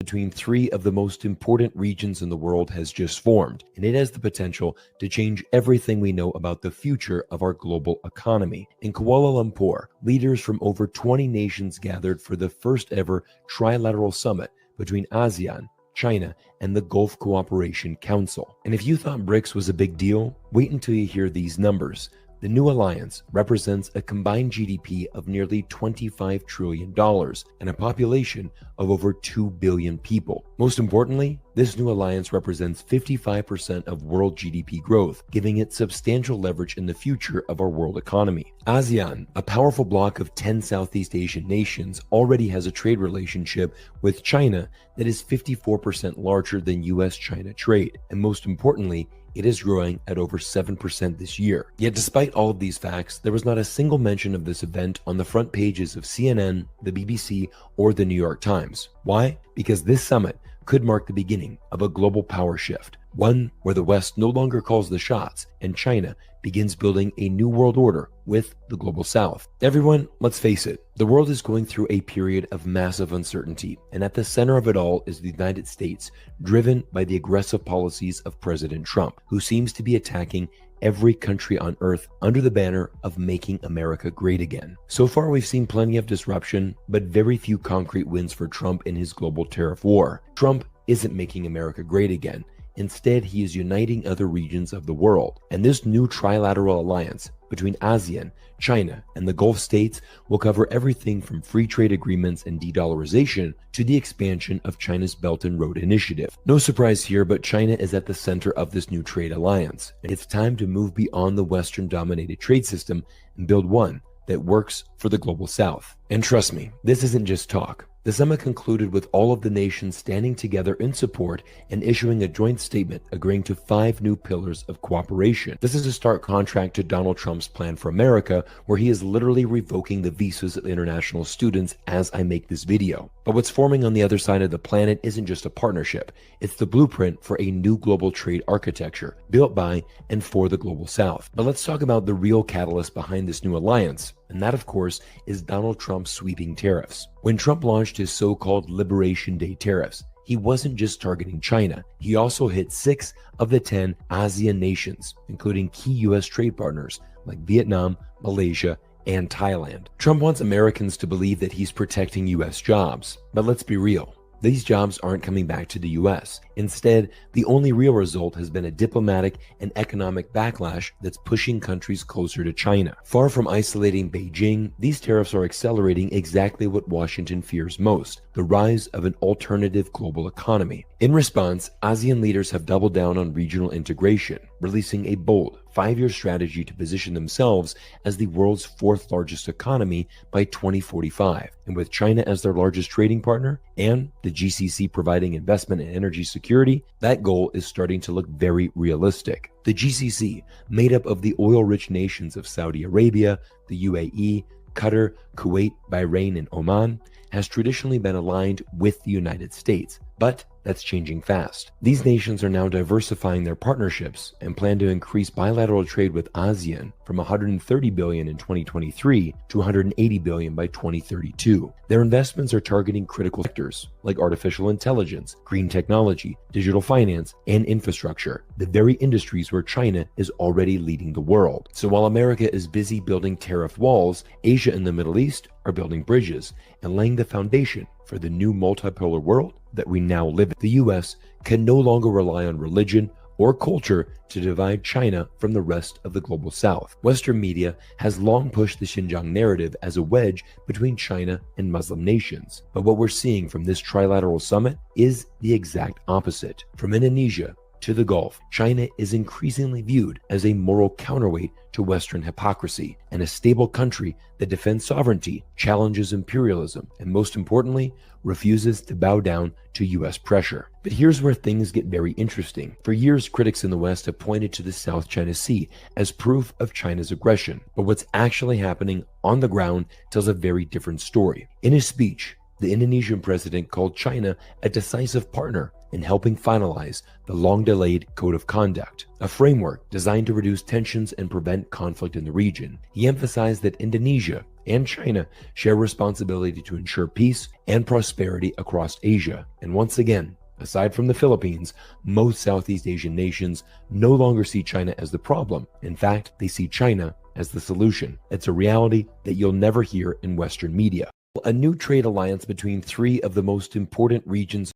between three of the most important regions in the world has just formed, and it has the potential to change everything we know about the future of our global economy. In Kuala Lumpur, leaders from over 20 nations gathered for the first ever trilateral summit between ASEAN, China, and the Gulf Cooperation Council. And if you thought BRICS was a big deal, wait until you hear these numbers. The new alliance represents a combined GDP of nearly $25 trillion and a population of over 2 billion people. Most importantly, this new alliance represents 55% of world GDP growth, giving it substantial leverage in the future of our world economy. ASEAN, a powerful bloc of 10 Southeast Asian nations, already has a trade relationship with China that is 54% larger than US-China trade. And most importantly, it is growing at over 7% this year. Yet despite all of these facts, there was not a single mention of this event on the front pages of CNN, the BBC, or the New York Times. Why? Because this summit could mark the beginning of a global power shift, one where the West no longer calls the shots and China begins building a new world order with the global South. Everyone, let's face it, the world is going through a period of massive uncertainty, and at the center of it all is the United States, driven by the aggressive policies of President Trump, who seems to be attacking every country on earth under the banner of making America great again. So far, we've seen plenty of disruption, but very few concrete wins for Trump in his global tariff war. Trump isn't making America great again. Instead, he is uniting other regions of the world. And this new trilateral alliance between ASEAN, China, and the Gulf states will cover everything from free trade agreements and de-dollarization to the expansion of China's Belt and Road Initiative. No surprise here, but China is at the center of this new trade alliance. And it's time to move beyond the Western-dominated trade system and build one that works for the global South. And trust me, this isn't just talk. The summit concluded with all of the nations standing together in support and issuing a joint statement agreeing to 5 new pillars of cooperation. This is a stark contrast to Donald Trump's plan for America, where he is literally revoking the visas of international students as I make this video. But what's forming on the other side of the planet isn't just a partnership, it's the blueprint for a new global trade architecture built by and for the global South. But let's talk about the real catalyst behind this new alliance. And that, of course, is Donald Trump's sweeping tariffs. When Trump launched his so-called Liberation Day tariffs, he wasn't just targeting China. He also hit 6 of the 10 ASEAN nations, including key U.S. trade partners like Vietnam, Malaysia, and Thailand. Trump wants Americans to believe that he's protecting U.S. jobs. But let's be real. These jobs aren't coming back to the US. Instead, the only real result has been a diplomatic and economic backlash that's pushing countries closer to China. Far from isolating Beijing, these tariffs are accelerating exactly what Washington fears most: the rise of an alternative global economy. In response, ASEAN leaders have doubled down on regional integration, releasing a bold 5-year strategy to position themselves as the world's 4th largest economy by 2045. And with China as their largest trading partner and the GCC providing investment and energy security, that goal is starting to look very realistic. The GCC, made up of the oil-rich nations of Saudi Arabia, the UAE, Qatar, Kuwait, Bahrain, and Oman, has traditionally been aligned with the United States, but that's changing fast. These nations are now diversifying their partnerships and plan to increase bilateral trade with ASEAN from $130 billion in 2023 to $180 billion by 2032. Their investments are targeting critical sectors like artificial intelligence, green technology, digital finance, and infrastructure, the very industries where China is already leading the world. So while America is busy building tariff walls, Asia and the Middle East are building bridges and laying the foundation for the new multipolar world that we now live in. The US can no longer rely on religion or culture to divide China from the rest of the global South. Western media has long pushed the Xinjiang narrative as a wedge between China and Muslim nations. But what we're seeing from this trilateral summit is the exact opposite. From Indonesia to the Gulf, China is increasingly viewed as a moral counterweight to Western hypocrisy and a stable country that defends sovereignty, challenges imperialism, and most importantly, refuses to bow down to US pressure. But here's where things get very interesting. For years, critics in the West have pointed to the South China Sea as proof of China's aggression. But what's actually happening on the ground tells a very different story. In his speech, the Indonesian president called China a decisive partner in helping finalize the long-delayed Code of Conduct, a framework designed to reduce tensions and prevent conflict in the region. He emphasized that Indonesia and China share responsibility to ensure peace and prosperity across Asia. And once again, aside from the Philippines, most Southeast Asian nations no longer see China as the problem. In fact, they see China as the solution. It's a reality that you'll never hear in Western media. A new trade alliance between three of the most important regions